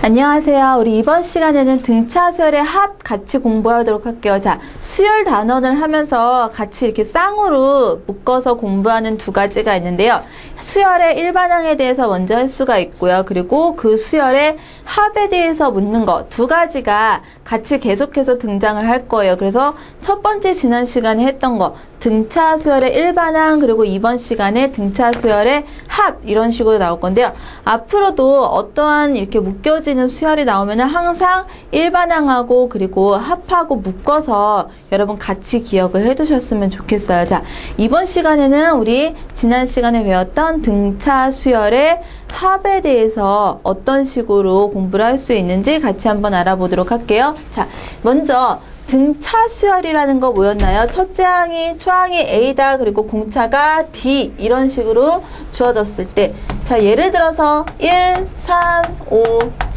안녕하세요. 우리 이번 시간에는 등차 수열의 합 같이 공부하도록 할게요. 자, 수열 단원을 하면서 같이 이렇게 쌍으로 묶어서 공부하는 두 가지가 있는데요. 수열의 일반항에 대해서 먼저 할 수가 있고요. 그리고 그 수열의 합에 대해서 묻는 거 두 가지가 같이 계속해서 등장을 할 거예요. 그래서 첫 번째 지난 시간에 했던 거 등차 수열의 일반항, 그리고 이번 시간에 등차 수열의 합, 이런 식으로 나올 건데요. 앞으로도 어떠한 이렇게 묶여지는 수열이 나오면 항상 일반항하고 그리고 합하고 묶어서 여러분 같이 기억을 해두셨으면 좋겠어요. 자, 이번 시간에는 우리 지난 시간에 배웠던 등차 수열의 합에 대해서 어떤 식으로 공부를 할 수 있는지 같이 한번 알아보도록 할게요. 자, 먼저 등차 수열이라는 거 뭐였나요? 첫째 항이 초항이 A다, 그리고 공차가 D, 이런 식으로 주어졌을 때, 자, 예를 들어서 1, 3, 5,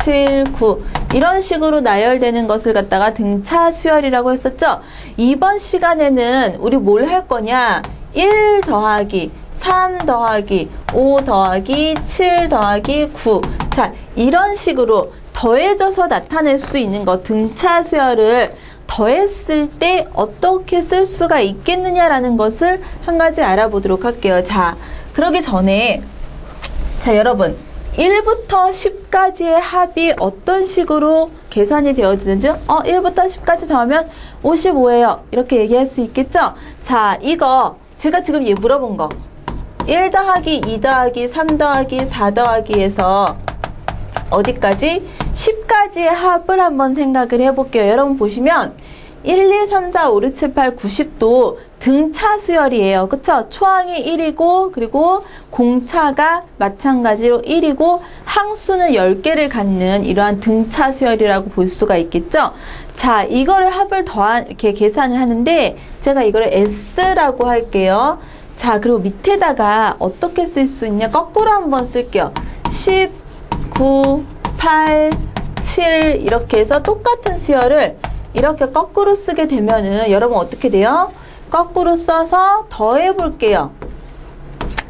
7, 9 이런 식으로 나열되는 것을 갖다가 등차 수열이라고 했었죠. 이번 시간에는 우리 뭘 할 거냐? 1 더하기 3 더하기 5 더하기 7 더하기 9. 자, 이런 식으로 더해져서 나타낼 수 있는 거, 등차 수열을 더했을 때 어떻게 쓸 수가 있겠느냐라는 것을 한 가지 알아보도록 할게요. 자, 그러기 전에, 자, 여러분, 1부터 10까지의 합이 어떤 식으로 계산이 되어지는지, 1부터 10까지 더하면 55예요. 이렇게 얘기할 수 있겠죠? 자, 이거 제가 지금 물어본 거 1 더하기 2 더하기 3 더하기 4 더하기에서 어디까지? 10까지의 합을 한번 생각을 해볼게요. 여러분 보시면 1, 2, 3, 4, 5, 6, 7, 8, 90도 등차 수열이에요. 그쵸? 초항이 1이고 그리고 공차가 마찬가지로 1이고 항수는 10개를 갖는 이러한 등차 수열이라고 볼 수가 있겠죠? 자, 이거를 합을 이렇게 계산을 하는데 제가 이거를 S라고 할게요. 자, 그리고 밑에다가 어떻게 쓸 수 있냐? 거꾸로 한번 쓸게요. 10, 9, 8, 7 이렇게 해서 똑같은 수열을 이렇게 거꾸로 쓰게 되면은 여러분 어떻게 돼요? 거꾸로 써서 더해 볼게요.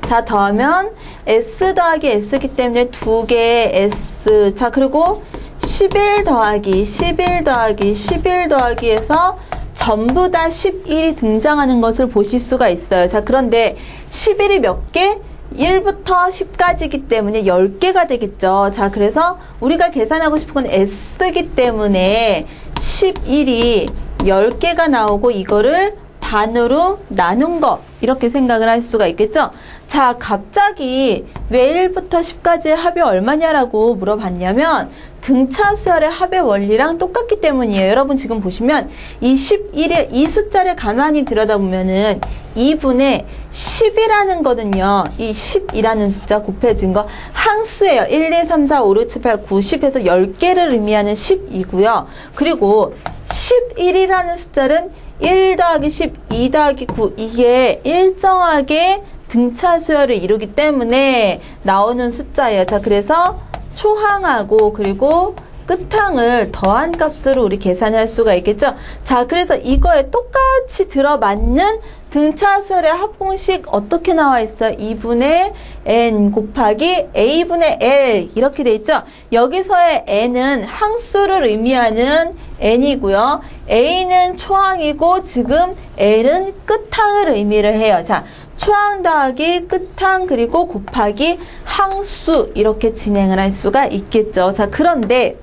자, 더하면 S 더하기 S이기 때문에 두 개의 S. 자, 그리고 11 더하기 11 더하기 11 더하기 해서 전부 다 11이 등장하는 것을 보실 수가 있어요. 자, 그런데 11이 몇 개? 1부터 10까지이기 때문에 10개가 되겠죠. 자, 그래서 우리가 계산하고 싶은 건 S이기 때문에 11이 10개가 나오고 이거를 반으로 나눈 거, 이렇게 생각을 할 수가 있겠죠. 자, 갑자기 왜 1부터 10까지의 합이 얼마냐라고 물어봤냐면 등차 수열의 합의 원리랑 똑같기 때문이에요. 여러분 지금 보시면 이 11의 이 숫자를 가만히 들여다보면은 2분의 10이라는 거는요, 이 10이라는 숫자 곱해진 거 항수예요. 1, 2, 3, 4, 5, 6, 7, 8, 9, 10에서 10개를 의미하는 10이고요. 그리고 11이라는 숫자는 1 더하기 10, 2 더하기 9, 이게 일정하게 등차 수열을 이루기 때문에 나오는 숫자예요. 자, 그래서 초항하고 그리고 끝항을 더한 값으로 우리 계산할 수가 있겠죠. 자, 그래서 이거에 똑같이 들어맞는 등차 수열의 합공식 어떻게 나와 있어요? 2분의 n 곱하기 a분의 l, 이렇게 돼 있죠. 여기서의 n은 항수를 의미하는 n이고요. a는 초항이고 지금 l은 끝항을 의미를 해요. 자, 초항 더하기 끝항 그리고 곱하기 항수, 이렇게 진행을 할 수가 있겠죠. 자, 그런데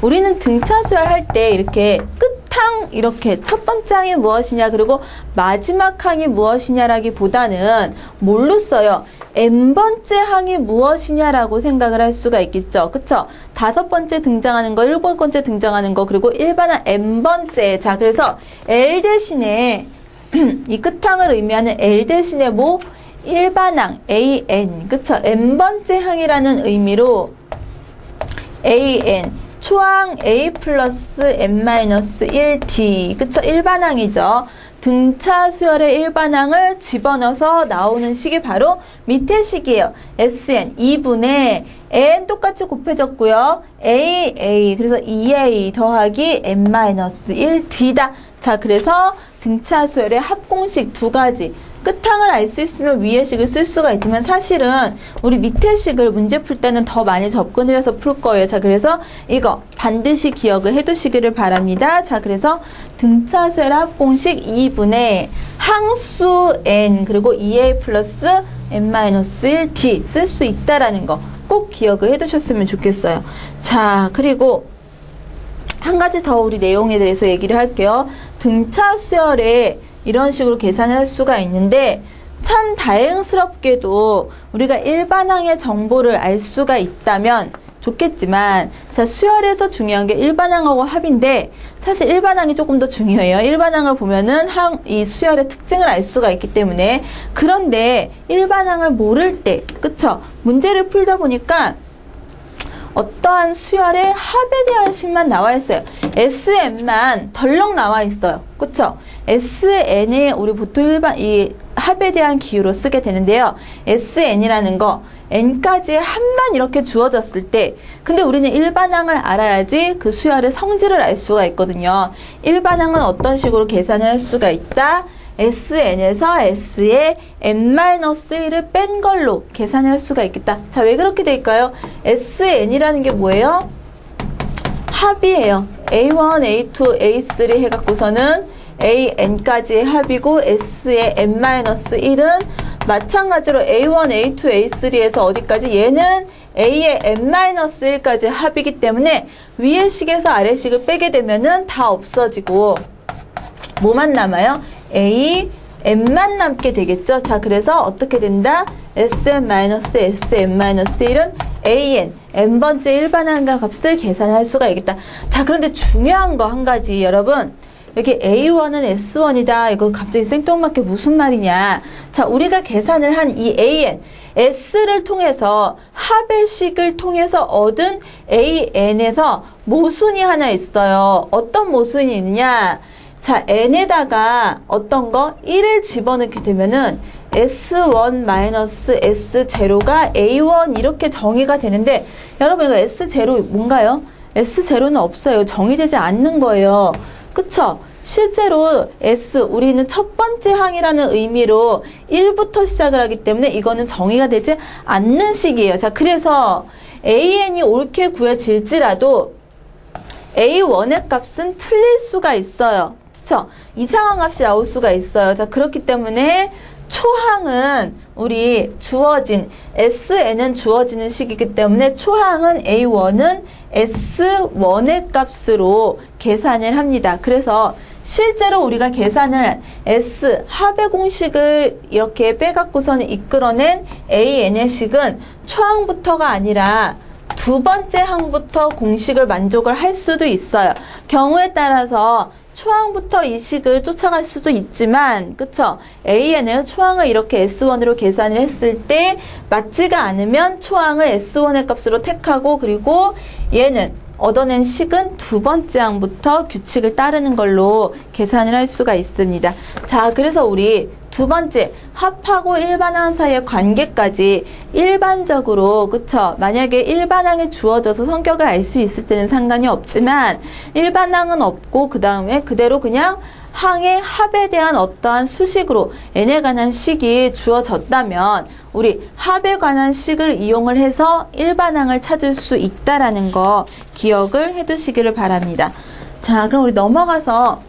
우리는 등차 수열 할 때 이렇게 끝항, 이렇게 첫 번째 항이 무엇이냐 그리고 마지막 항이 무엇이냐라기보다는 뭘로 써요? n번째 항이 무엇이냐라고 생각을 할 수가 있겠죠. 그쵸? 5번째 등장하는 거, 7번째 등장하는 거, 그리고 일반항 n번째. 자, 그래서 L 대신에 이 끝항을 의미하는 L 대신에 뭐? 일반항 AN, 그쵸? n번째 항이라는 의미로 AN, 초항 A 플러스 N-1D, 그쵸? 일반항이죠. 등차 수열의 일반항을 집어넣어서 나오는 식이 바로 밑에 식이에요. SN, 2분의 N 똑같이 곱해졌고요. AA, 그래서 2A 더하기 N-1D다. 자, 그래서 등차 수열의 합공식 두 가지. 끝항을 알 수 있으면 위의 식을 쓸 수가 있지만 사실은 우리 밑에 식을 문제 풀 때는 더 많이 접근을 해서 풀 거예요. 자, 그래서 이거 반드시 기억을 해두시기를 바랍니다. 자, 그래서 등차수열의 합공식 2분의 항수 n 그리고 2a 플러스 n-1d 쓸 수 있다라는 거 꼭 기억을 해두셨으면 좋겠어요. 자, 그리고 한 가지 더 우리 내용에 대해서 얘기를 할게요. 등차수열에 이런 식으로 계산을 할 수가 있는데 참 다행스럽게도 우리가 일반항의 정보를 알 수가 있다면 좋겠지만 자, 수열에서 중요한 게 일반항하고 합인데 사실 일반항이 조금 더 중요해요. 일반항을 보면은 이 수열의 특징을 알 수가 있기 때문에 그런데 일반항을 모를 때 그쵸? 문제를 풀다 보니까 어떠한 수열의 합에 대한 식만 나와 있어요. SN만 덜렁 나와 있어요. 그쵸? SN에 우리 보통 이 합에 대한 기호로 쓰게 되는데요. SN이라는 거 n까지 합만 이렇게 주어졌을 때 근데 우리는 일반항을 알아야지 그 수열의 성질을 알 수가 있거든요. 일반항은 어떤 식으로 계산을 할 수가 있다? SN에서 S에 n-1을 뺀 걸로 계산할 수가 있겠다. 자, 왜 그렇게 될까요? SN이라는 게 뭐예요? 합이에요. A1, A2, A3 해갖고서는 AN까지의 합이고 S의 n-1은 마찬가지로 A1, A2, A3에서 어디까지? 얘는 A의 n-1까지 합이기 때문에 위의 식에서 아래 식을 빼게 되면은 다 없어지고 뭐만 남아요? A, N만 남게 되겠죠? 자, 그래서 어떻게 된다? Sn-SN-1은 AN, N번째 일반항과 값을 계산할 수가 있겠다. 자, 그런데 중요한 거 한 가지, 여러분. 여기 A1은 S1이다. 이거 갑자기 생뚱맞게 무슨 말이냐. 자, 우리가 계산을 한 이 AN, S를 통해서 합의 식을 통해서 얻은 AN에서 모순이 하나 있어요. 어떤 모순이 있느냐? 자, n에다가 어떤 거? 1을 집어넣게 되면은 S1-S0가 A1 이렇게 정의가 되는데 여러분 이거 S0 뭔가요? S0는 없어요. 정의되지 않는 거예요. 그쵸? 실제로 S, 우리는 첫 번째 항이라는 의미로 1부터 시작을 하기 때문에 이거는 정의가 되지 않는 식이에요. 자, 그래서 AN이 옳게 구해질지라도 A1의 값은 틀릴 수가 있어요. 그쵸? 이상한 값이 나올 수가 있어요. 자, 그렇기 때문에 초항은 우리 주어진 SN은 주어지는 식이기 때문에 초항은 A1은 S1의 값으로 계산을 합니다. 그래서 실제로 우리가 계산을 S 합의 공식을 이렇게 빼갖고서는 이끌어낸 AN의 식은 초항부터가 아니라 두 번째 항부터 공식을 만족을 할 수도 있어요. 경우에 따라서 초항부터 이 식을 쫓아갈 수도 있지만 그쵸? AN은 초항을 이렇게 S1으로 계산을 했을 때 맞지가 않으면 초항을 S1의 값으로 택하고 그리고 얘는 얻어낸 식은 두 번째 항부터 규칙을 따르는 걸로 계산을 할 수가 있습니다. 자, 그래서 우리 두 번째 합하고 일반항 사이의 관계까지 일반적으로 그쵸? 만약에 일반항이 주어져서 성격을 알 수 있을 때는 상관이 없지만 일반항은 없고 그 다음에 그대로 그냥 항의 합에 대한 어떠한 수식으로 n에 관한 식이 주어졌다면 우리 합에 관한 식을 이용을 해서 일반항을 찾을 수 있다라는 거 기억을 해두시기를 바랍니다. 자, 그럼 우리 넘어가서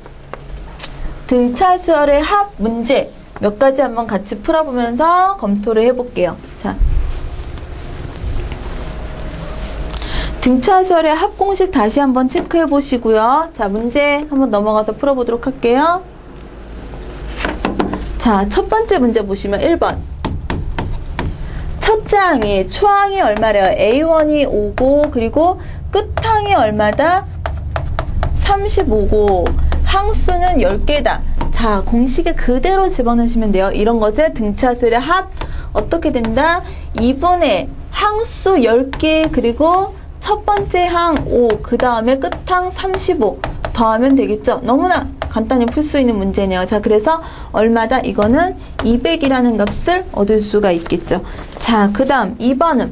등차수열의 합 문제 몇 가지 한번 같이 풀어보면서 검토를 해볼게요. 자, 등차수열의 합 공식 다시 한번 체크해 보시고요. 자, 문제 한번 넘어가서 풀어보도록 할게요. 자, 첫 번째 문제 보시면 1번. 첫째 항이 초항이 얼마래요? A1이 5고 그리고 끝항이 얼마다? 35고 항수는 10개다. 자, 공식에 그대로 집어넣으시면 돼요. 이런 것의 등차수열의 합 어떻게 된다? 2분의 항수 10개 그리고 첫 번째 항 5, 그 다음에 끝항 35 더하면 되겠죠? 너무나 간단히 풀 수 있는 문제네요. 자, 그래서 얼마다? 이거는 200이라는 값을 얻을 수가 있겠죠. 자, 그 다음 2번은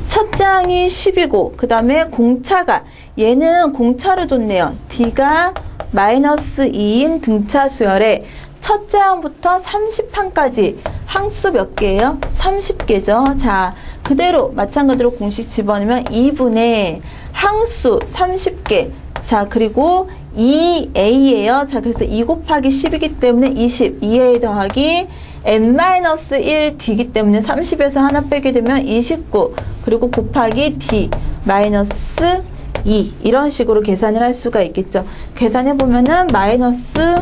첫째 항이 10이고 그 다음에 공차가 얘는 공차로 줬네요. D가 -2인 등차수열에 첫째 항부터 30항까지 항수 몇 개예요? 30개죠. 자, 그대로 마찬가지로 공식 집어넣으면 2분의 항수 30개. 자, 그리고 2a예요. 자, 그래서 2 곱하기 10이기 때문에 20. 2a 더하기 n-1d이기 때문에 30에서 하나 빼게 되면 29. 그리고 곱하기 d 마이너스 2. 이런 식으로 계산을 할 수가 있겠죠. 계산해 보면은 마이너스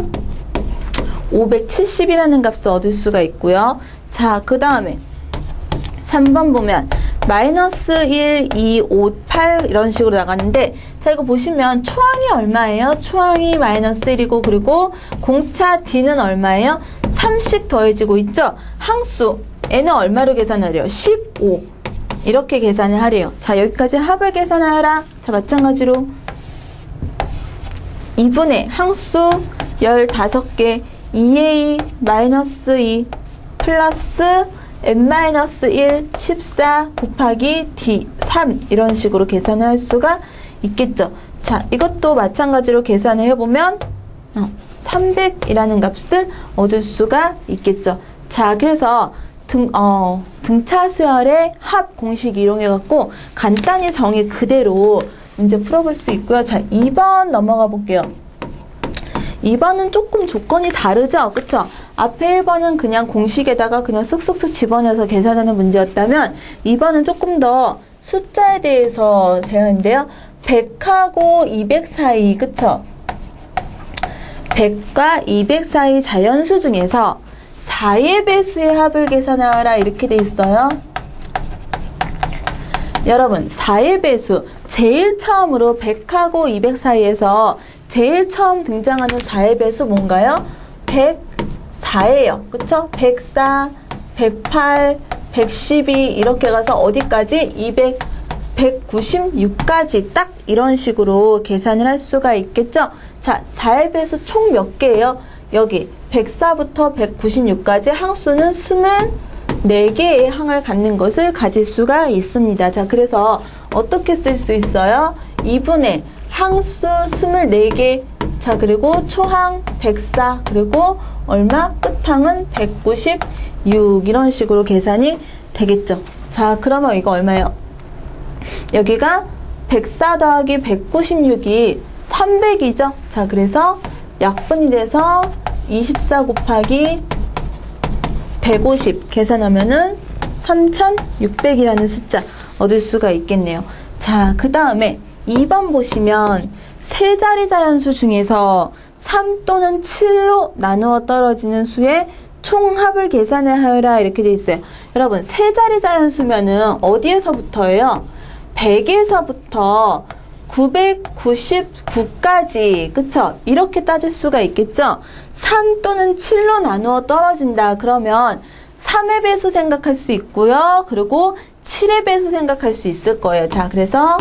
570이라는 값을 얻을 수가 있고요. 자, 그 다음에 3번 보면 마이너스 1, 2, 5, 8 이런 식으로 나가는데, 자, 이거 보시면 초항이 얼마예요? 초항이 마이너스 1이고, 그리고 공차 D는 얼마예요? 3씩 더해지고 있죠? 항수 N은 얼마로 계산하래요? 15. 이렇게 계산을 하래요. 자, 여기까지 합을 계산하여라. 자, 마찬가지로 2분의 항수 15개 2a 마이너스 2 플러스 n-1 14 곱하기 d 3 이런 식으로 계산을 할 수가 있겠죠. 자, 이것도 마찬가지로 계산을 해보면 300이라는 값을 얻을 수가 있겠죠. 자, 그래서 등차 수열의 합 공식 이용해 갖고 간단히 정의 그대로 문제 풀어볼 수 있고요. 자, 2번 넘어가 볼게요. 2번은 조금 조건이 다르죠? 그쵸? 앞에 1번은 그냥 공식에다가 그냥 쓱쓱쓱 집어넣어서 계산하는 문제였다면 2번은 조금 더 숫자에 대해서 되어있는데요. 100하고 200 사이, 그쵸? 100과 200 사이 자연수 중에서 4의 배수의 합을 계산하라 이렇게 돼 있어요. 여러분, 4의 배수, 제일 처음으로 100하고 200 사이에서 제일 처음 등장하는 4의 배수 뭔가요? 104예요. 그쵸? 104, 108, 112 이렇게 가서 어디까지? 200, 196까지 딱 이런 식으로 계산을 할 수가 있겠죠? 자, 4의 배수 총 몇 개예요? 여기 104부터 196까지 항수는 24개의 항을 갖는 것을 가질 수가 있습니다. 자, 그래서 어떻게 쓸 수 있어요? 2분의 항수 24개, 자, 그리고 초항 104, 그리고 얼마? 끝항은 196 이런 식으로 계산이 되겠죠. 자, 그러면 이거 얼마예요? 여기가 104 더하기 196이 300이죠. 자, 그래서 약분이 돼서 24 곱하기 150 계산하면은 3600이라는 숫자 얻을 수가 있겠네요. 자, 그 다음에 2번 보시면 세 자리 자연수 중에서 3 또는 7로 나누어 떨어지는 수의 총합을 계산을 하여라 이렇게 돼 있어요. 여러분, 세 자리 자연수면은 어디에서부터예요? 100에서부터 999까지, 그쵸? 이렇게 따질 수가 있겠죠? 3 또는 7로 나누어 떨어진다. 그러면 3의 배수 생각할 수 있고요. 그리고 7의 배수 생각할 수 있을 거예요. 자, 그래서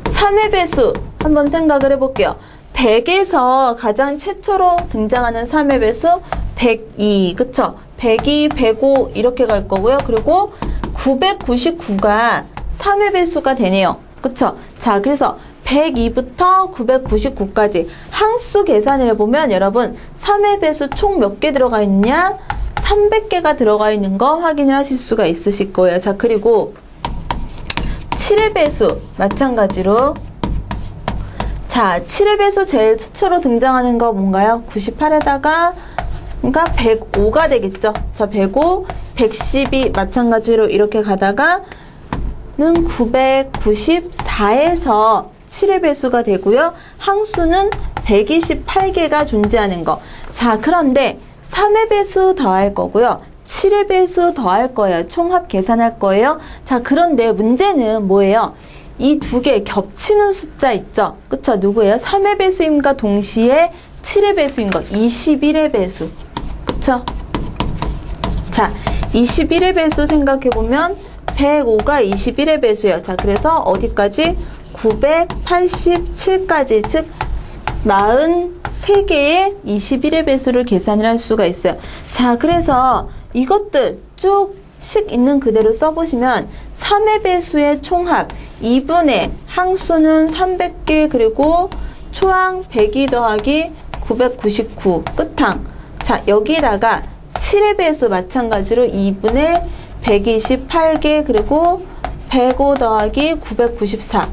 3의 배수 한번 생각을 해볼게요. 100에서 가장 최초로 등장하는 3의 배수 102, 그쵸? 102, 105 이렇게 갈 거고요. 그리고 999가 3의 배수가 되네요. 그쵸? 자, 그래서 102부터 999까지 항수 계산을 해보면 여러분 3의 배수 총 몇 개 들어가 있느냐? 300개가 들어가 있는 거 확인을 하실 수가 있으실 거예요. 자, 그리고 7의 배수 마찬가지로, 자, 7의 배수 제일 최초로 등장하는 거 뭔가요? 98에다가 그러니까 105가 되겠죠. 자, 105, 112 마찬가지로 이렇게 가다가 는 994에서 7의 배수가 되고요. 항수는 128개가 존재하는 거. 자, 그런데 3의 배수 더할 거고요. 7의 배수 더할 거예요. 총합 계산할 거예요. 자, 그런데 문제는 뭐예요? 이 두 개 겹치는 숫자 있죠? 그쵸? 누구예요? 3의 배수임과 동시에 7의 배수인 것. 21의 배수. 그쵸? 자, 21의 배수 생각해보면 105가 21의 배수예요. 자, 그래서 어디까지? 987까지, 즉 43개의 21의 배수를 계산을 할 수가 있어요. 자, 그래서 이것들 쭉씩 있는 그대로 써보시면 3의 배수의 총합 2분의 항수는 300개, 그리고 초항 102 더하기 999 끝항. 자, 여기다가 7의 배수 마찬가지로 2분의 128개 그리고 105 더하기 994.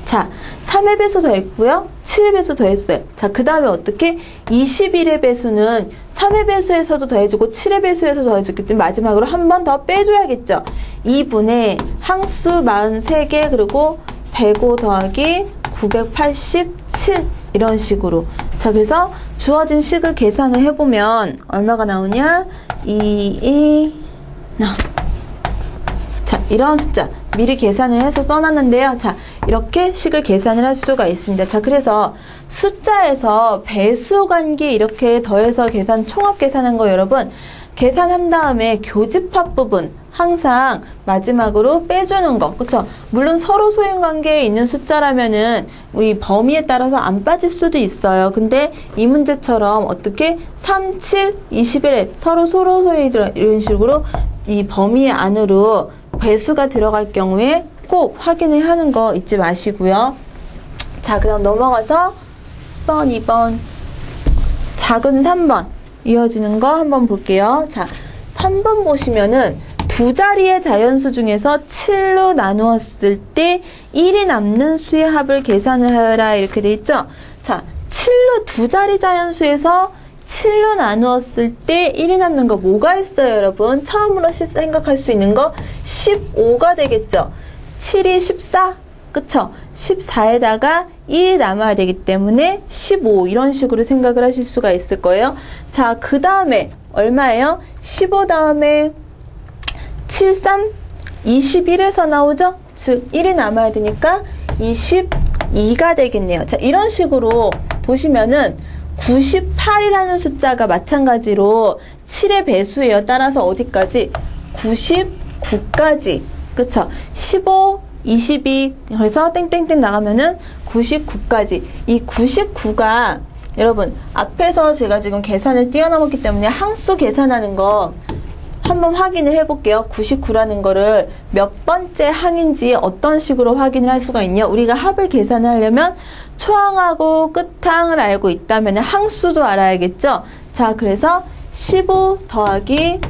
자, 3의 배수 더했고요. 7의 배수 더했어요. 자, 그 다음에 어떻게? 21의 배수는 3의 배수에서도 더해주고 7의 배수에서 더해줬기 때문에 마지막으로 한 번 더 빼줘야겠죠. 2분의 항수 43개 그리고 105 더하기 987 이런 식으로. 자, 그래서 주어진 식을 계산을 해보면 얼마가 나오냐? 나. 자, 이런 숫자 미리 계산을 해서 써놨는데요. 자, 이렇게 식을 계산을 할 수가 있습니다. 자, 그래서 숫자에서 배수 관계 이렇게 더해서 계산, 총합 계산한 거 여러분 계산한 다음에 교집합 부분 항상 마지막으로 빼주는 거, 그쵸? 물론 서로 소인 관계에 있는 숫자라면은 이 범위에 따라서 안 빠질 수도 있어요. 근데 이 문제처럼 어떻게 3, 7, 21 서로 소인 이런 식으로 이 범위 안으로 배수가 들어갈 경우에 꼭 확인을 하는 거 잊지 마시고요. 자, 그럼 넘어가서 1번, 2번, 작은 3번 이어지는 거 한번 볼게요. 자, 3번 보시면은 두 자리의 자연수 중에서 7로 나누었을 때 1이 남는 수의 합을 계산을 하여라 이렇게 돼 있죠. 자, 7로 두 자리 자연수에서 7로 나누었을 때 1이 남는 거 뭐가 있어요, 여러분? 처음으로 생각할 수 있는 거 15가 되겠죠. 7이 14, 그쵸? 14에다가 1이 남아야 되기 때문에 15 이런 식으로 생각을 하실 수가 있을 거예요. 자, 그 다음에 얼마예요? 15 다음에 7, 3, 21에서 나오죠? 즉 1이 남아야 되니까 22가 되겠네요. 자, 이런 식으로 보시면은 98이라는 숫자가 마찬가지로 7의 배수예요. 따라서 어디까지? 99까지. 그쵸? 15, 22, 그래서 땡땡땡 나가면은 99까지. 이 99가 여러분 앞에서 제가 지금 계산을 뛰어넘었기 때문에 항수 계산하는 거 한번 확인을 해볼게요. 99라는 거를 몇 번째 항인지 어떤 식으로 확인을 할 수가 있냐? 우리가 합을 계산을 하려면 초항하고 끝항을 알고 있다면 항수도 알아야겠죠? 자, 그래서 15 더하기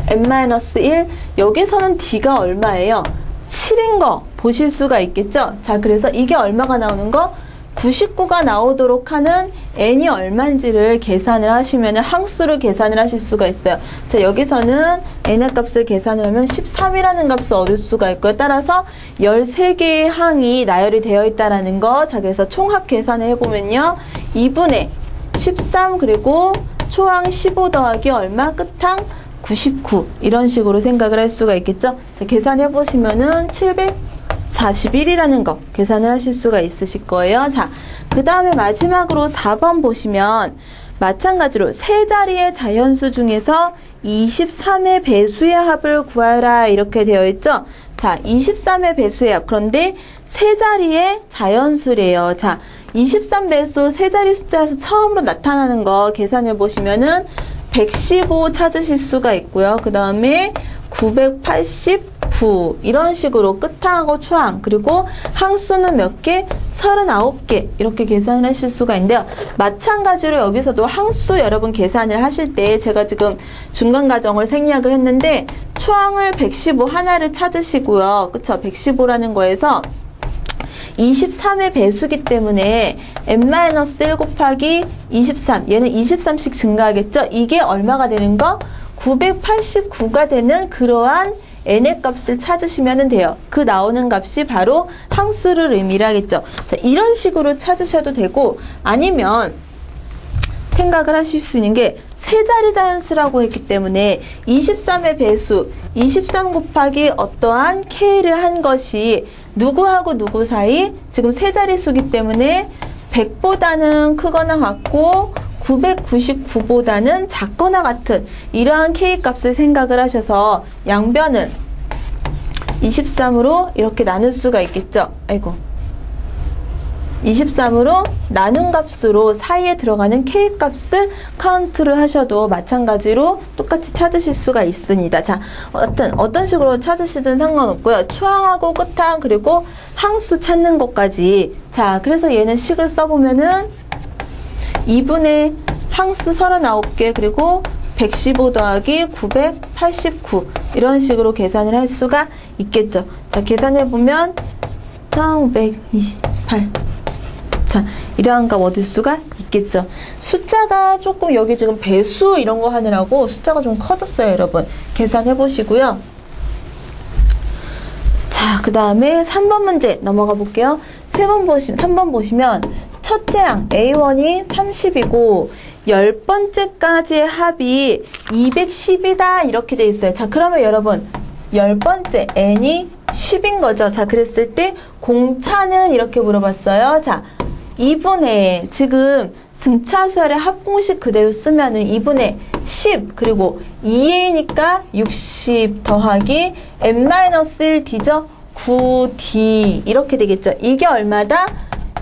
n-1 여기서는 d가 얼마예요? 7인 거 보실 수가 있겠죠? 자, 그래서 이게 얼마가 나오는 거? 99가 나오도록 하는 n이 얼마인지를 계산을 하시면 항수를 계산을 하실 수가 있어요. 자, 여기서는 n의 값을 계산을 하면 13이라는 값을 얻을 수가 있고요. 따라서 13개의 항이 나열이 되어 있다는 거. 자, 그래서 총합 계산을 해보면요. 2분의 13 그리고 초항 15 더하기 얼마? 끝항 99 이런 식으로 생각을 할 수가 있겠죠. 자, 계산해보시면은 741이라는 거 계산을 하실 수가 있으실 거예요. 자, 그 다음에 마지막으로 4번 보시면 마찬가지로 세 자리의 자연수 중에서 23의 배수의 합을 구하라 이렇게 되어 있죠. 자, 23의 배수의 합. 그런데 세 자리의 자연수래요. 자, 23배수 세 자리 숫자에서 처음으로 나타나는 거 계산해 보시면은 115 찾으실 수가 있고요. 그 다음에 989 이런 식으로 끝항하고 초항 그리고 항수는 몇 개? 39개 이렇게 계산을 하실 수가 있는데요. 마찬가지로 여기서도 항수 여러분 계산을 하실 때 제가 지금 중간 과정을 생략을 했는데 초항을 115 하나를 찾으시고요. 그쵸? 115라는 거에서 23의 배수기 때문에 n-1 곱하기 23 얘는 23씩 증가하겠죠? 이게 얼마가 되는 거? 989가 되는 그러한 n의 값을 찾으시면 돼요. 그 나오는 값이 바로 항수를 의미를 하겠죠. 자, 이런 식으로 찾으셔도 되고 아니면 생각을 하실 수 있는 게 세 자리 자연수라고 했기 때문에 23의 배수 23 곱하기 어떠한 k를 한 것이 누구하고 누구 사이? 지금 세 자릿수기 때문에 100보다는 크거나 같고 999보다는 작거나 같은 이러한 k값을 생각을 하셔서 양변을 23으로 이렇게 나눌 수가 있겠죠. 아이고. 23으로 나눈 값으로 사이에 들어가는 k값을 카운트를 하셔도 마찬가지로 똑같이 찾으실 수가 있습니다. 자, 어떤 식으로 찾으시든 상관없고요. 초항하고 끝항 그리고 항수 찾는 것까지. 자, 그래서 얘는 식을 써보면은 2분의 항수 39개 그리고 115 더하기 989 이런 식으로 계산을 할 수가 있겠죠. 자, 계산해보면 1528. 자, 이러한 값 얻을 수가 있겠죠. 숫자가 조금 여기 지금 배수 이런 거 하느라고 숫자가 좀 커졌어요, 여러분. 계산해 보시고요. 자, 그 다음에 3번 문제 넘어가 볼게요. 3번 보시면 첫째 항 A1이 30이고 10번째까지의 합이 210이다 이렇게 돼 있어요. 자, 그러면 여러분 10번째 n이 10인 거죠. 자, 그랬을 때 공차는 이렇게 물어봤어요. 자, 2분의 지금 승차 수열의 합공식 그대로 쓰면은 2분의 10 그리고 2a니까 60 더하기 n-1d죠. 9d 이렇게 되겠죠. 이게 얼마다?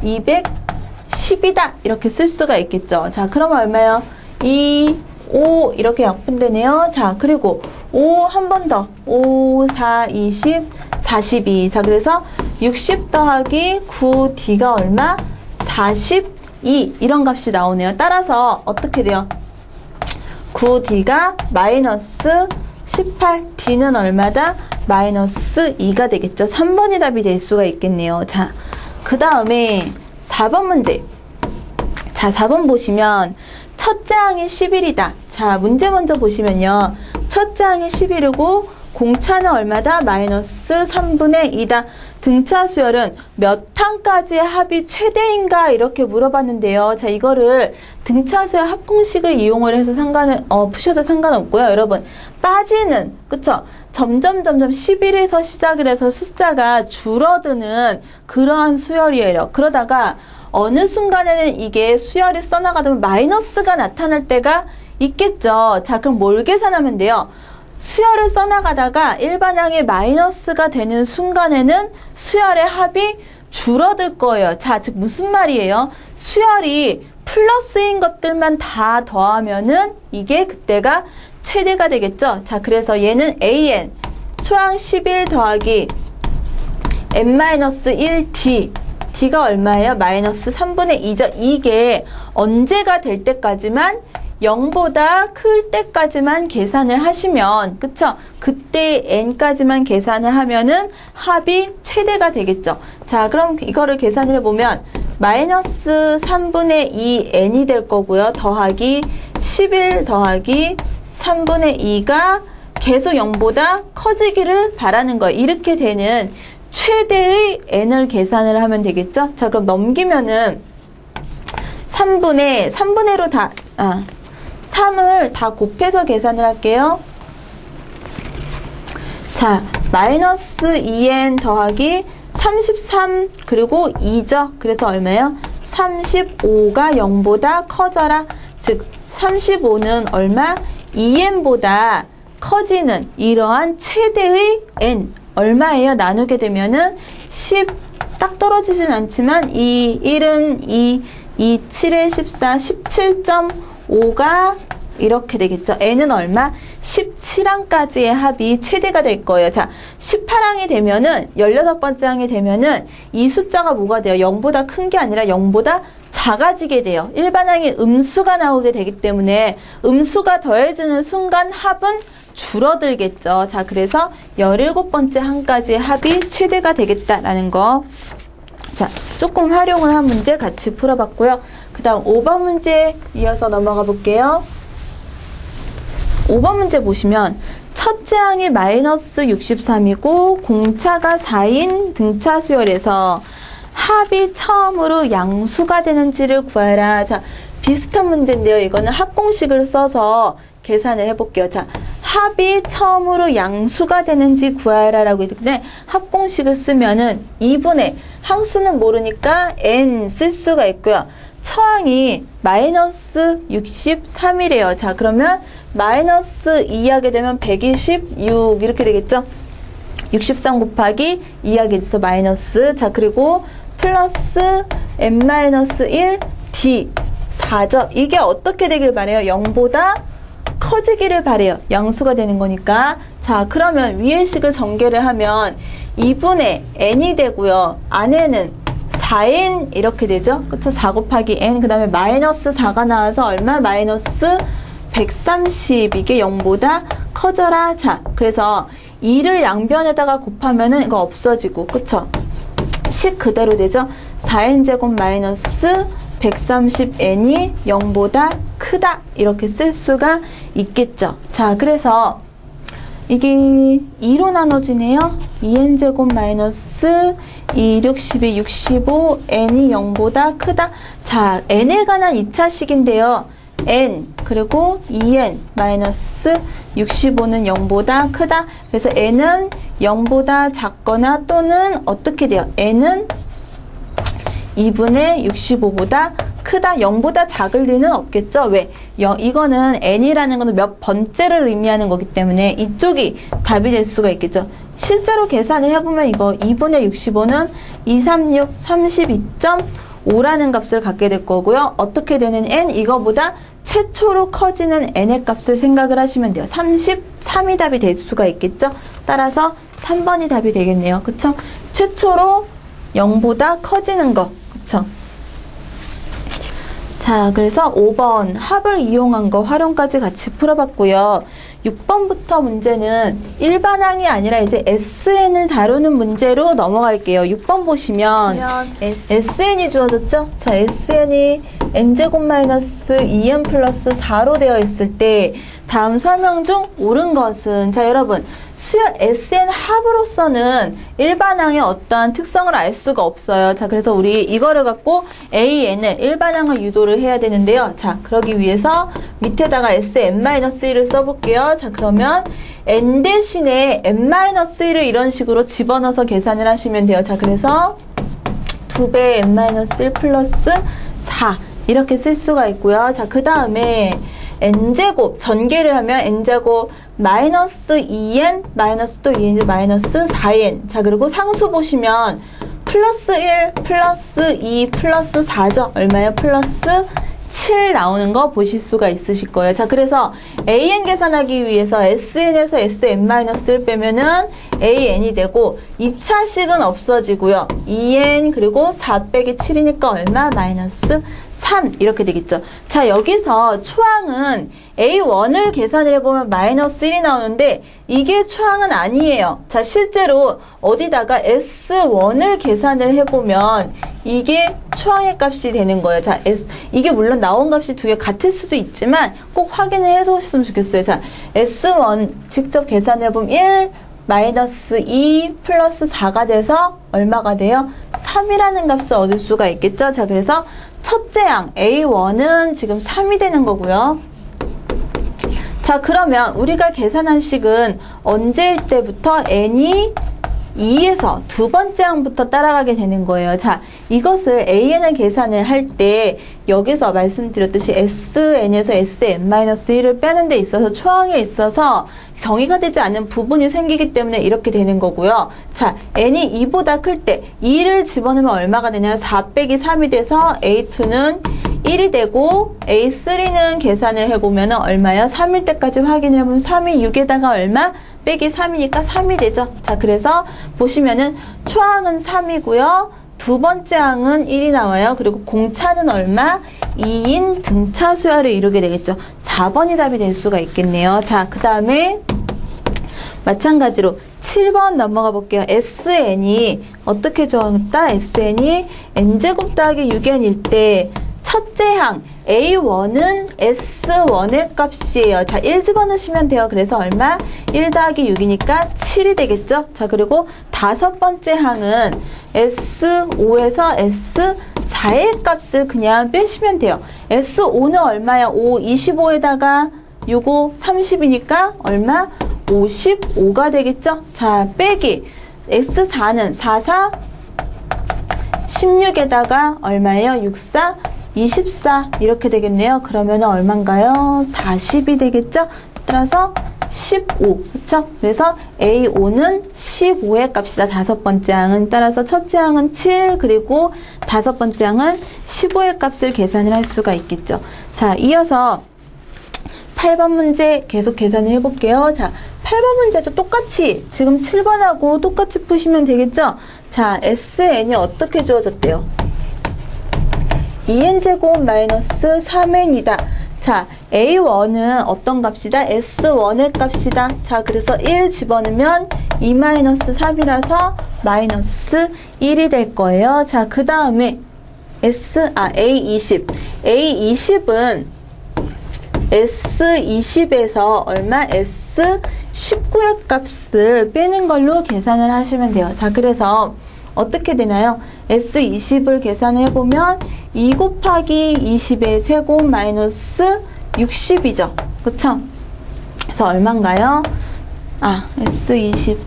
210이다 이렇게 쓸 수가 있겠죠. 자, 그러면 얼마요? 2, 5 이렇게 약분되네요. 자, 그리고 5 한 번 더. 5, 4, 20, 42. 자, 그래서 60 더하기 9d가 얼마? 42 이런 값이 나오네요. 따라서 어떻게 돼요? 9d가 마이너스 18, d는 얼마다? 마이너스 2가 되겠죠. 3번이 답이 될 수가 있겠네요. 자, 그 다음에 4번 문제. 자, 4번 보시면 첫째 항이 11이다. 자, 문제 먼저 보시면요. 첫째 항이 11이고 공차는 얼마다? 마이너스 3분의 2다. 등차 수열은 몇 항까지의 합이 최대인가 이렇게 물어봤는데요. 자, 이거를 등차 수열 합공식을 이용을 해서 푸셔도 상관없고요. 여러분, 빠지는, 그쵸? 점점 11에서 시작을 해서 숫자가 줄어드는 그러한 수열이에요. 그러다가 어느 순간에는 이게 수열이 써나가다 보면 마이너스가 나타날 때가 있겠죠. 자, 그럼 뭘 계산하면 돼요? 수열을 써나가다가 일반항이 마이너스가 되는 순간에는 수열의 합이 줄어들 거예요. 자, 즉 무슨 말이에요? 수열이 플러스인 것들만 다 더하면은 이게 그때가 최대가 되겠죠. 자, 그래서 얘는 an 초항 11 더하기 n-1d d가 얼마예요? 마이너스 3분의 2죠. 이게 언제가 될 때까지만 0보다 클 때까지만 계산을 하시면, 그쵸? 그때 n까지만 계산을 하면은 합이 최대가 되겠죠. 자, 그럼 이거를 계산을 해보면 마이너스 3분의 2 n이 될 거고요. 더하기 11 더하기 3분의 2가 계속 0보다 커지기를 바라는 거예요. 이렇게 되는 최대의 n을 계산을 하면 되겠죠. 자, 그럼 넘기면은 3분의로 3을 다 곱해서 계산을 할게요. 자, 마이너스 2n 더하기 33 그리고 2죠. 그래서 얼마예요? 35가 0보다 커져라. 즉 35는 얼마? 2n보다 커지는 이러한 최대의 n 얼마예요? 나누게 되면은 10 딱 떨어지진 않지만 2, 1은 2, 2, 7에 14, 17.5가 이렇게 되겠죠. n은 얼마? 17항까지의 합이 최대가 될 거예요. 자, 18항이 되면은 16번째 항이 되면은 이 숫자가 뭐가 돼요? 0보다 큰 게 아니라 0보다 작아지게 돼요. 일반항이 음수가 나오게 되기 때문에 음수가 더해지는 순간 합은 줄어들겠죠. 자, 그래서 17번째 항까지의 합이 최대가 되겠다라는 거. 자, 조금 활용을 한 문제 같이 풀어봤고요. 그 다음 5번 문제 이어서 넘어가 볼게요. 5번 문제 보시면 첫째 항이 마이너스 63이고 공차가 4인 등차 수열에서 합이 처음으로 양수가 되는지를 구하라. 자, 비슷한 문제인데요. 이거는 합공식을 써서 계산을 해볼게요. 자, 합이 처음으로 양수가 되는지 구하라 라고 했는데 합공식을 쓰면은 2분의 항수는 모르니까 n 쓸 수가 있고요. 처항이 마이너스 63이래요. 자, 그러면 마이너스 2 하게 되면 126 이렇게 되겠죠. 63 곱하기 2 하게 돼서 마이너스. 자, 그리고 플러스 n-1 d 4죠. 이게 어떻게 되길 바래요? 0보다 커지기를 바래요. 양수가 되는 거니까. 자, 그러면 위의 식을 전개를 하면 2분의 n이 되고요. 안에는 4n 이렇게 되죠. 그쵸? 4 곱하기 n, 그 다음에 마이너스 4가 나와서 얼마? 마이너스 130. 이게 0보다 커져라. 자, 그래서 2를 양변에다가 곱하면은 이거 없어지고, 그쵸? 식 그대로 되죠? 4n제곱 마이너스 130n이 0보다 크다. 이렇게 쓸 수가 있겠죠. 자, 그래서 이게 2로 나눠지네요. 2n제곱 마이너스 2, 6, 12, 65, n이 0보다 크다. 자, n에 관한 2차식인데요. n 그리고 2n 마이너스 65는 0보다 크다. 그래서 n은 0보다 작거나 또는 어떻게 돼요? n은 2분의 65보다 크다. 0보다 작을 리는 없겠죠. 왜? 이거는 n이라는 거는 몇 번째를 의미하는 거기 때문에 이쪽이 답이 될 수가 있겠죠. 실제로 계산을 해보면 이거 2분의 65는 236, 32.5라는 값을 갖게 될 거고요. 어떻게 되는 n? 이거보다 최초로 커지는 n의 값을 생각을 하시면 돼요. 33이 답이 될 수가 있겠죠. 따라서 3번이 답이 되겠네요. 그쵸? 최초로 0보다 커지는 거. 그쵸? 자, 그래서 5번 합을 이용한 거 활용까지 같이 풀어봤고요. 6번부터 문제는 일반항이 아니라 이제 SN을 다루는 문제로 넘어갈게요. 6번 보시면 SN이 주어졌죠? 자, SN이 n제곱 마이너스 2n 플러스 4로 되어 있을 때 다음 설명 중 옳은 것은, 자, 여러분 수열 SN 합으로서는 일반항의 어떠한 특성을 알 수가 없어요. 자, 그래서 우리 이거를 갖고 AN을 일반항을 유도를 해야 되는데요. 자, 그러기 위해서 밑에다가 SN-1을 써볼게요. 자, 그러면 n 대신에 n-1을 이런 식으로 집어넣어서 계산을 하시면 돼요. 자, 그래서 2배 n-1 플러스 4 이렇게 쓸 수가 있고요. 자, 그 다음에 n제곱 전개를 하면 n제곱 마이너스 2n 마이너스 또 2n 마이너스 4n. 자, 그리고 상수 보시면 플러스 1 플러스 2 플러스 4죠. 얼마요? 플러스 7 나오는 거 보실 수가 있으실 거예요. 자, 그래서 an 계산하기 위해서 sn에서 sn-를 빼면은 an이 되고 2차식은 없어지고요. 2n 그리고 4 빼기 7이니까 얼마? 마이너스 3 이렇게 되겠죠. 자, 여기서 초항은 A1을 계산을 해보면 마이너스 1이 나오는데 이게 초항은 아니에요. 자, 실제로 어디다가 S1을 계산을 해보면 이게 초항의 값이 되는 거예요. 자, 이게 물론 나온 값이 두 개 같을 수도 있지만 꼭 확인을 해두셨으면 좋겠어요. 자, S1 직접 계산해보면 1 마이너스 2 플러스 4가 돼서 얼마가 돼요? 3이라는 값을 얻을 수가 있겠죠. 자, 그래서 첫째 항 A1은 지금 3이 되는 거고요. 자, 그러면 우리가 계산한 식은 언제일 때부터 n이 2에서 두 번째 항부터 따라가게 되는 거예요. 자, 이것을 AN을 계산을 할 때 여기서 말씀드렸듯이 SN에서 SN-1을 빼는 데 있어서 초항에 있어서 정의가 되지 않는 부분이 생기기 때문에 이렇게 되는 거고요. 자, n이 2보다 클 때 2를 집어넣으면 얼마가 되냐면 4 빼기 3이 돼서 A2는 1이 되고 A3는 계산을 해보면 얼마요? 3일 때까지 확인을 해보면 3이 6에다가 얼마? 빼기 3이니까 3이 되죠. 자, 그래서 보시면은 초항은 3이고요. 두 번째 항은 1이 나와요. 그리고 공차는 얼마? 2인 등차 수열을 이루게 되겠죠. 4번이 답이 될 수가 있겠네요. 자, 그 다음에 마찬가지로 7번 넘어가 볼게요. SN이 어떻게 정했다? SN이 n제곱 더하기 6n일 때 첫째 항 A1은 S1의 값이에요. 자, 1 집어넣으시면 돼요. 그래서 얼마? 1 더하기 6이니까 7이 되겠죠? 자, 그리고 다섯 번째 항은 S5에서 S4의 값을 그냥 빼시면 돼요. S5는 얼마야? 5, 25에다가 6, 5, 30이니까 얼마? 55가 되겠죠? 자, 빼기 S4는 4, 4, 16에다가 얼마예요? 6, 4, 24 이렇게 되겠네요. 그러면 얼마인가요? 40이 되겠죠? 따라서 15, 그쵸? 그래서 A5는 15의 값이다. 다섯 번째 항은. 따라서 첫째 항은 7, 그리고 다섯 번째 항은 15의 값을 계산을 할 수가 있겠죠. 자, 이어서 8번 문제 계속 계산을 해볼게요. 자, 8번 문제도 똑같이 지금 7번하고 똑같이 푸시면 되겠죠? 자, SN이 어떻게 주어졌대요? 2n제곱 마이너스 3n이다. 자, A1은 어떤 값이다? S1의 값이다. 자, 그래서 1 집어넣으면 2-3이라서 마이너스 1이 될 거예요. 자, 그 다음에 A20. A20은 S20에서 얼마? S19의 값을 빼는 걸로 계산을 하시면 돼요. 자, 그래서 어떻게 되나요? S20을 계산을 해보면 2 곱하기 20의 제곱 마이너스 60이죠. 그쵸? 그래서 얼마인가요? S20.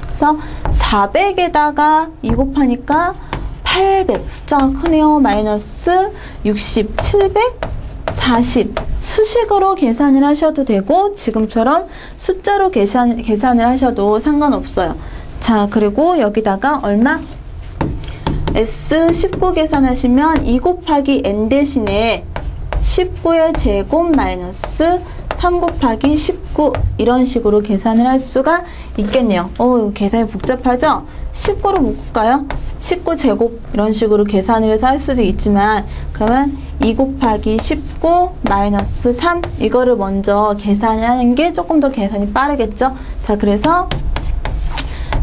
그래서 400에다가 2 곱하니까 800. 숫자가 크네요. 마이너스 60, 740. 수식으로 계산을 하셔도 되고 지금처럼 숫자로 계산을 하셔도 상관없어요. 자, 그리고 여기다가 얼마? S19 계산하시면 2 곱하기 n 대신에 19의 제곱 마이너스 3 곱하기 19 이런 식으로 계산을 할 수가 있겠네요. 계산이 복잡하죠? 19로 묶을까요? 19 제곱 이런 식으로 계산을 해서 할 수도 있지만 그러면 2 곱하기 19 마이너스 3 이거를 먼저 계산하는 게 조금 더 계산이 빠르겠죠? 자, 그래서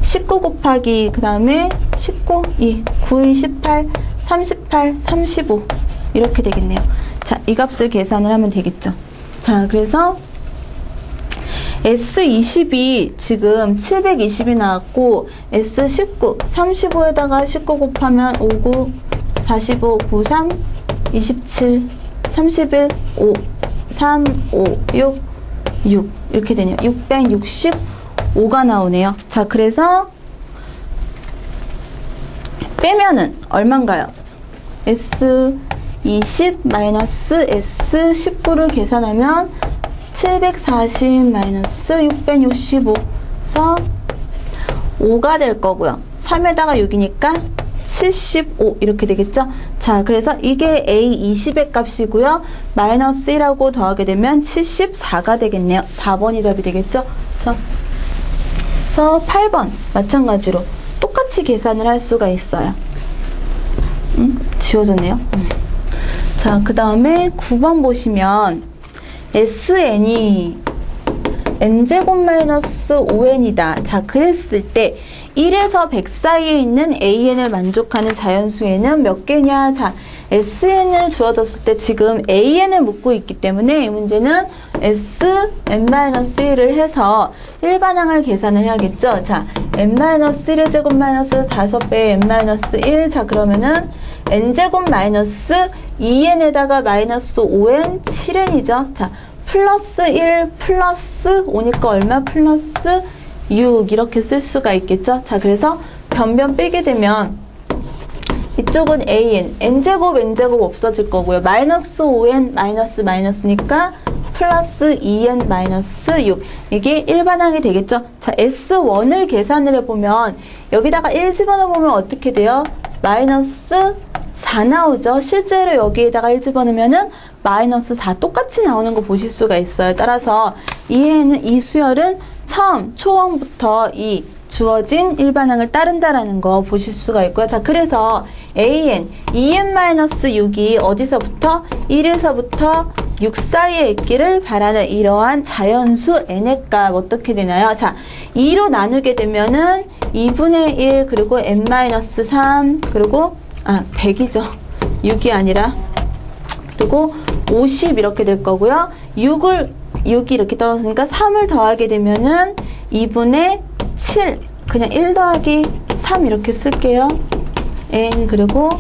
19 곱하기 그 다음에 19, 2, 9, 2, 18, 38, 35 이렇게 되겠네요. 자, 이 값을 계산을 하면 되겠죠. 자, 그래서 S20이 지금 720이 나왔고 S19, 35에다가 19 곱하면 59, 45, 93, 27, 31, 5, 3, 5, 6 이렇게 되네요. 665가 나오네요. 자, 그래서 빼면은 얼마인가요? S20 마이너스 S19를 계산하면 740 마이너스 665에서 5가 될 거고요. 3에다가 6이니까 75 이렇게 되겠죠? 자, 그래서 이게 A20의 값이고요. 마이너스 1하고 더하게 되면 74가 되겠네요. 4번이 답이 되겠죠? 자, 그래서 8번 마찬가지로 똑같이 계산을 할 수가 있어요. 지워졌네요. 자, 그 다음에 9번 보시면 SN이 n제곱 마이너스 5n이다. 자, 그랬을 때 1에서 100 사이에 있는 AN을 만족하는 자연수에는 몇 개냐? 자, SN을 주어졌을 때 지금 AN을 묻고 있기 때문에 이 문제는 SN-1을 해서 일반항을 계산을 해야겠죠? 자, n-1의 제곱 마이너스 5배의 n-1. 자, 그러면은 n제곱 마이너스 2n에다가 마이너스 5n, 7n이죠? 자, 플러스 1 플러스 5니까 얼마? 플러스 6 이렇게 쓸 수가 있겠죠? 자, 그래서 변변 빼게 되면 이쪽은 an, n제곱 없어질 거고요. 마이너스 5n 마이너스니까 플러스 2n 마이너스 6 이게 일반항이 되겠죠? 자, S1을 계산을 해보면 여기다가 1 집어넣으면 어떻게 돼요? 마이너스 4 나오죠? 실제로 여기에다가 1 집어넣으면은 마이너스 4 똑같이 나오는 거 보실 수가 있어요. 따라서 이 수열은 처음 초원부터 이 주어진 일반항을 따른다라는 거 보실 수가 있고요. 자, 그래서 AN, 2n-6이 어디서부터? 1에서부터 6 사이에 있기를 바라는 이러한 자연수 n의 값 어떻게 되나요? 자, 2로 나누게 되면은 2분의 1 그리고 n-3 그리고 100이죠. 6이 아니라 그리고 50 이렇게 될 거고요. 6이 이렇게 떨어졌으니까 3을 더하게 되면은 2분의 7 그냥 1 더하기 3 이렇게 쓸게요. n 그리고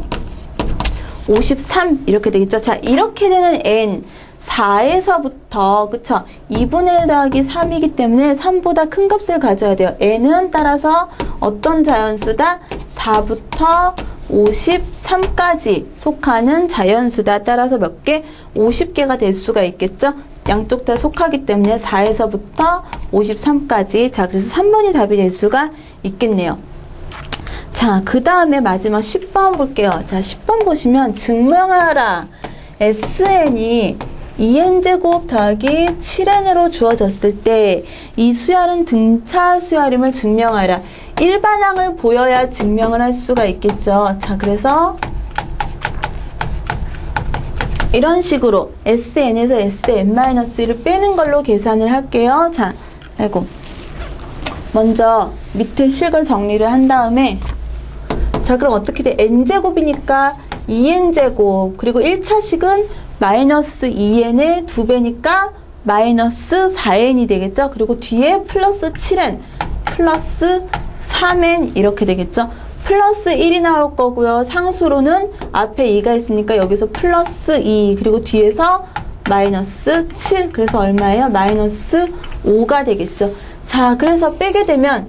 53 이렇게 되겠죠. 자, 이렇게 되는 n 4에서부터 그쵸? 2분의 1 더하기 3이기 때문에 3보다 큰 값을 가져야 돼요. n은 따라서 어떤 자연수다? 4부터 53까지 속하는 자연수다. 따라서 몇 개? 50개가 될 수가 있겠죠? 양쪽 다 속하기 때문에 4에서부터 53까지. 자, 그래서 3번이 답이 될 수가 있겠네요. 자, 그 다음에 마지막 10번 볼게요. 자, 10번 보시면 증명하라. SN이 2n제곱 더하기 7n으로 주어졌을 때 이 수열은 등차 수열임을 증명하라. 일반항을 보여야 증명을 할 수가 있겠죠. 자, 그래서 이런 식으로 SN에서 SN-1을 빼는 걸로 계산을 할게요. 자, 아이고. 먼저 밑에 식을 정리를 한 다음에 자, 그럼 어떻게 돼? n제곱이니까 2n제곱 그리고 1차 식은 마이너스 2n의 2배니까 마이너스 4n이 되겠죠? 그리고 뒤에 플러스 7n 플러스 3n 이렇게 되겠죠? 플러스 1이 나올 거고요. 상수로는 앞에 2가 있으니까 여기서 플러스 2 그리고 뒤에서 마이너스 7 그래서 얼마예요? 마이너스 5가 되겠죠. 자, 그래서 빼게 되면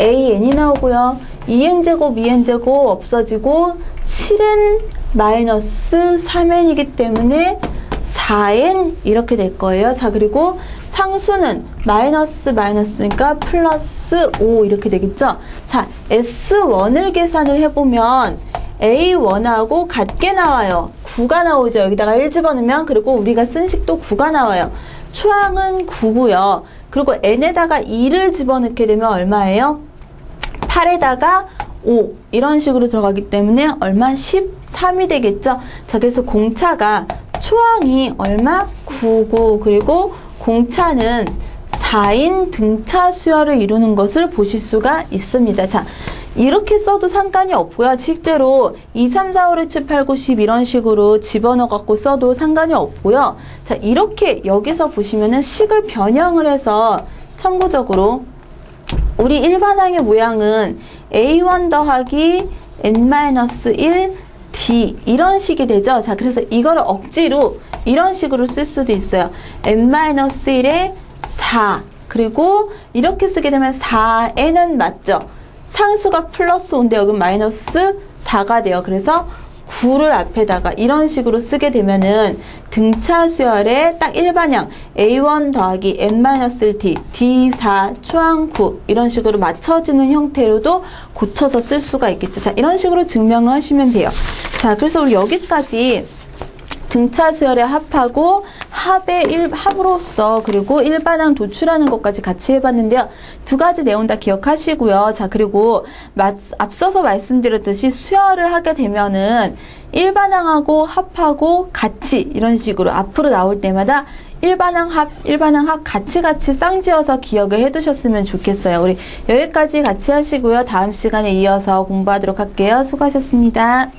AN이 나오고요. 2n제곱 2n제곱 없어지고 7n 마이너스 3n이기 때문에 4n 이렇게 될 거예요. 자, 그리고 상수는 마이너스니까 플러스 5 이렇게 되겠죠. 자, S1을 계산을 해보면 A1하고 같게 나와요. 9가 나오죠. 여기다가 1 집어넣으면. 그리고 우리가 쓴 식도 9가 나와요. 초항은 9고요. 그리고 n에다가 2를 집어넣게 되면 얼마예요? 8에다가 5 이런 식으로 들어가기 때문에 얼마? 13이 되겠죠. 자, 그래서 공차가 초항이 얼마? 9고 그리고 공차는 4인 등차 수열을 이루는 것을 보실 수가 있습니다. 자, 이렇게 써도 상관이 없고요. 실제로 2, 3, 4, 5, 6, 7, 8, 9, 10 이런 식으로 집어넣어 갖고 써도 상관이 없고요. 자, 이렇게 여기서 보시면은 식을 변형을 해서 참고적으로 우리 일반항의 모양은 A1 더하기 N-1 D 이런 식이 되죠. 자, 그래서 이거를 억지로 이런 식으로 쓸 수도 있어요. N-1에 4 그리고 이렇게 쓰게 되면 4n은 맞죠? 상수가 플러스 5인데 여기 마이너스 4가 돼요. 그래서 9를 앞에다가 이런 식으로 쓰게 되면은 등차 수열의 딱 일반형 A1 더하기 N-1D D4 초항 9 이런 식으로 맞춰지는 형태로도 고쳐서 쓸 수가 있겠죠. 자, 이런 식으로 증명을 하시면 돼요. 자, 그래서 우리 여기까지 등차 수열의 합하고 합으로서 그리고 일반항 도출하는 것까지 같이 해봤는데요. 두 가지 내용 다 기억하시고요. 자, 그리고 앞서서 말씀드렸듯이 수열을 하게 되면은 일반항하고 합하고 같이 이런 식으로 앞으로 나올 때마다 일반항 합 같이 쌍지어서 기억을 해두셨으면 좋겠어요. 우리 여기까지 같이 하시고요. 다음 시간에 이어서 공부하도록 할게요. 수고하셨습니다.